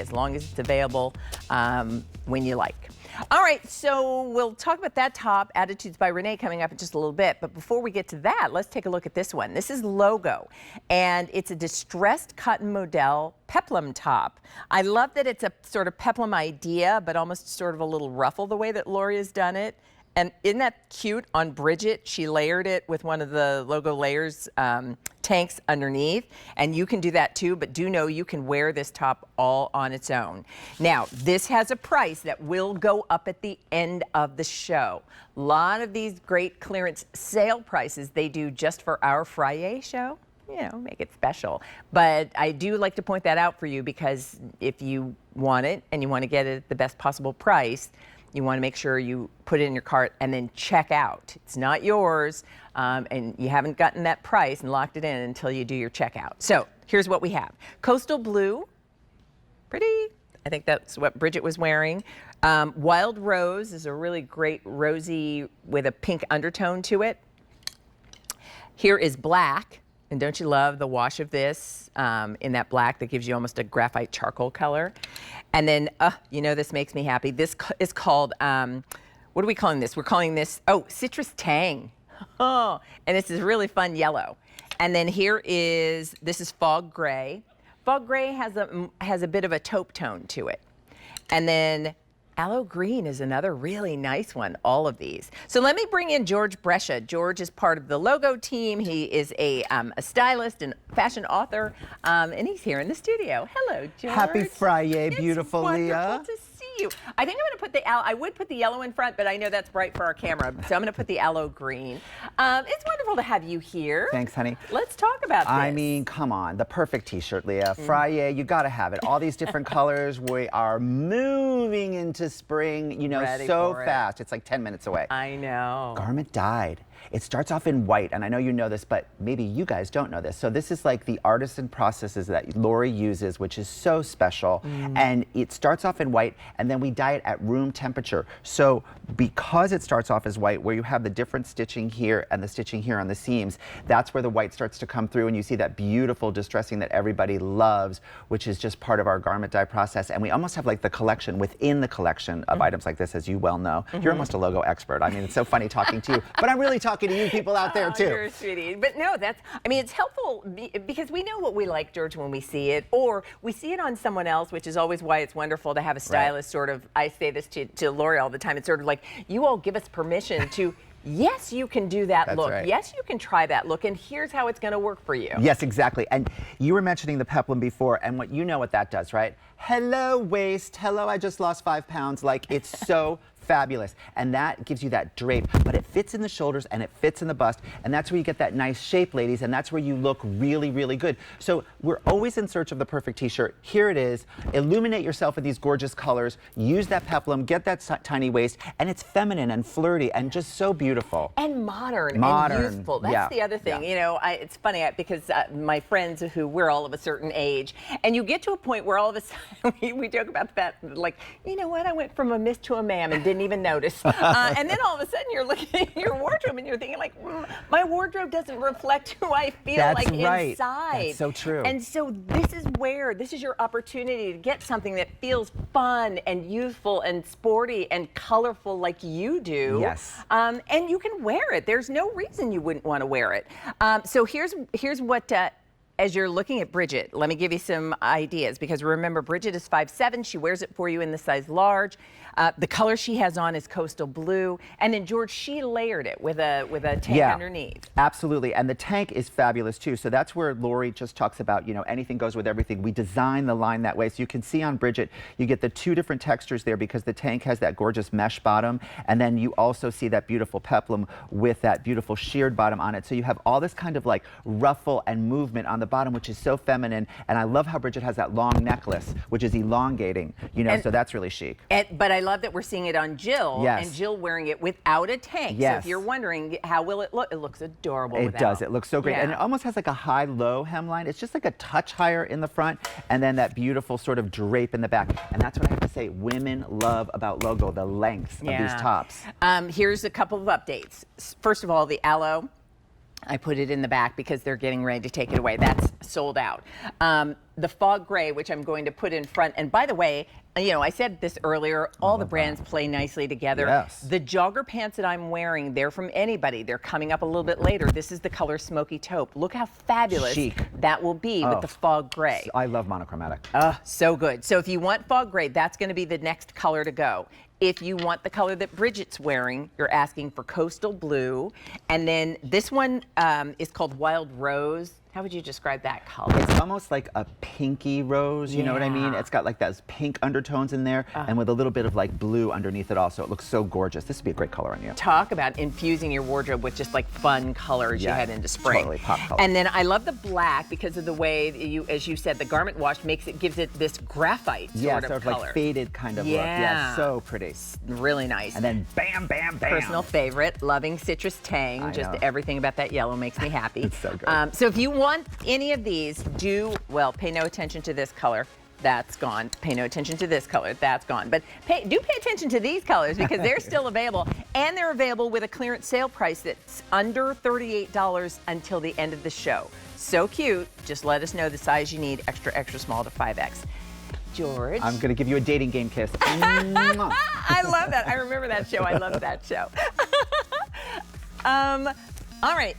as long as it's available when you like. All right, so we'll talk about that top, Attitudes by Renee, coming up in just a little bit. But before we get to that, let's take a look at this one. This is Logo, and it's a distressed cotton Modal Peplum top. I love that it's a sort of Peplum idea, but almost sort of a little ruffle the way that Lori has done it. And isn't that cute on Bridget? She layered it with one of the Logo layers tanks underneath, and you can do that too, but do know you can wear this top all on its own. Now, this has a price that will go up at the end of the show. A lot of these great clearance sale prices they do just for our Friday show. You know, make it special. But I do like to point that out for you, because if you want it and you want to get it at the best possible price, you want to make sure you put it in your cart and then check out. It's not yours, and you haven't gotten that price and locked it in until you do your checkout. So here's what we have. Coastal blue, pretty. I think that's what Bridget was wearing. Wild rose is a really great rosy with a pink undertone to it. Here is black. And don't you love the wash of this in that black that gives you almost a graphite charcoal color? And then, you know, this makes me happy. This is called, what are we calling this? We're calling this, Citrus Tang. Oh, and this is really fun yellow. And then here is, this is Fog Gray. Fog Gray has a bit of a taupe tone to it. And then Aloe Green is another really nice one, all of these. So let me bring in George Brescia. George is part of the Logo team. He is a stylist and fashion author, and he's here in the studio. Hello, George. Happy Friday, beautiful Leah. Leah. To see you. I think I'm going to put the I would put the yellow in front, but I know that's bright for our camera, so I'm going to put the Aloe Green. It's wonderful to have you here. Thanks, honey. Let's talk about this. I mean, come on, the perfect t-shirt, Leah. Friday, you got to have it. All these different colors. We are moving into spring, you know, Ready so for it. fast. It's like 10 minutes away. I know. Garment dyed. It starts off in white, and I know you know this, but maybe you guys don't know this. So this is like the artisan processes that Lori uses, which is so special. And it starts off in white, and then we dye it at room temperature. So because it starts off as white, where you have the different stitching here and the stitching here on the seams, that's where the white starts to come through, and you see that beautiful distressing that everybody loves, which is just part of our garment dye process. And we almost have like the collection within the collection of items like this, as you well know. You're almost a Logo expert. I mean, it's so funny talking to you, but I'm really talking to you people out there too. You're a sweetie. But no, I mean, it's helpful because we know what we like, George, when we see it, or we see it on someone else, which is always why it's wonderful to have a stylist sort of, I say this to Lori all the time, it's sort of like, you all give us permission to, yes, you can do that look. Right. Yes, you can try that look, and here's how it's going to work for you. Yes, exactly. And you were mentioning the Peplum before, and what you know what that does, right? Hello, waist. Hello, I just lost 5 pounds. Like, it's so fabulous. And that gives you that drape, but it fits in the shoulders and it fits in the bust, and that's where you get that nice shape, ladies, and that's where you look really, really good. So we're always in search of the perfect t-shirt. Here it is. Illuminate yourself with these gorgeous colors. Use that Peplum, get that tiny waist, and it's feminine and flirty and just so beautiful. And modern and youthful. That's the other thing. Yeah. You know, it's funny because my friends who we're all of a certain age, and you get to a point where all of a sudden we joke about that, like, you know what, I went from a miss to a ma'am and didn't even notice. And then all of a sudden you're looking at your wardrobe and you're thinking like, my wardrobe doesn't reflect who I feel like inside. That's so true. And so this is your opportunity to get something that feels fun and youthful and sporty and colorful like you do. Yes. And you can wear it. There's no reason you wouldn't want to wear it. So here's what as you're looking at Bridget, let me give you some ideas, because remember, Bridget is 5'7". She wears it for you in the size large. The color she has on is coastal blue, and then George, she layered it with a tank underneath. Absolutely, and the tank is fabulous too. So that's where Lori just talks about, you know, anything goes with everything. We design the line that way, so you can see on Bridget, you get the 2 different textures there because the tank has that gorgeous mesh bottom, and then you also see that beautiful peplum with that beautiful sheared bottom on it. So you have all this kind of like ruffle and movement on the bottom, which is so feminine. And I love how Bridget has that long necklace, which is elongating, you know, so that's really chic. But I love that we're seeing it on Jill, and Jill wearing it without a tank. Yes. So if you're wondering how will it look, it looks adorable It without. does. It looks so great. Yeah. And it almost has like a high-low hemline. It's just like a touch higher in the front, and then that beautiful sort of drape in the back. And that's what I have to say women love about Logo, the length of these tops. Here's a couple of updates. First of all, the aloe. I put it in the back because they're getting ready to take it away. That's sold out. The fog gray, which I'm going to put in front. And by the way, you know, I said this earlier, all the brands play nicely together. Yes. The jogger pants that I'm wearing, they're from Anybody. They're coming up a little bit later. This is the color Smoky Taupe. Look how fabulous Chic. that will be with the fog gray. I love monochromatic. So good. So if you want fog gray, that's going to be the next color to go. If you want the color that Bridget's wearing, you're asking for coastal blue. And then this one is called Wild Rose. How would you describe that color? It's almost like a pinky rose, you know what I mean? Yeah. It's got like those pink undertones in there and with a little bit of like blue underneath it also. It looks so gorgeous. This would be a great color on you. Talk about infusing your wardrobe with just like fun colors you head into spring. Totally, pop color. And then I love the black because of the way that you, as you said, the garment wash gives it this graphite sort of color. Like faded kind of look. Yeah, so pretty. Really nice. And then bam, bam, bam. Personal favorite, loving citrus tang. I Just know. everything about that yellow makes me happy. It's so good. So if you want any of these, pay no attention to this color. That's gone. Pay no attention to this color. That's gone. But do pay attention to these colors because they're still available. And they're available with a clearance sale price that's under $38 until the end of the show. So cute. Just let us know the size you need, extra, extra small to 5X. George. I'm going to give you a dating game kiss. I love that. I remember that show. I love that show. All right.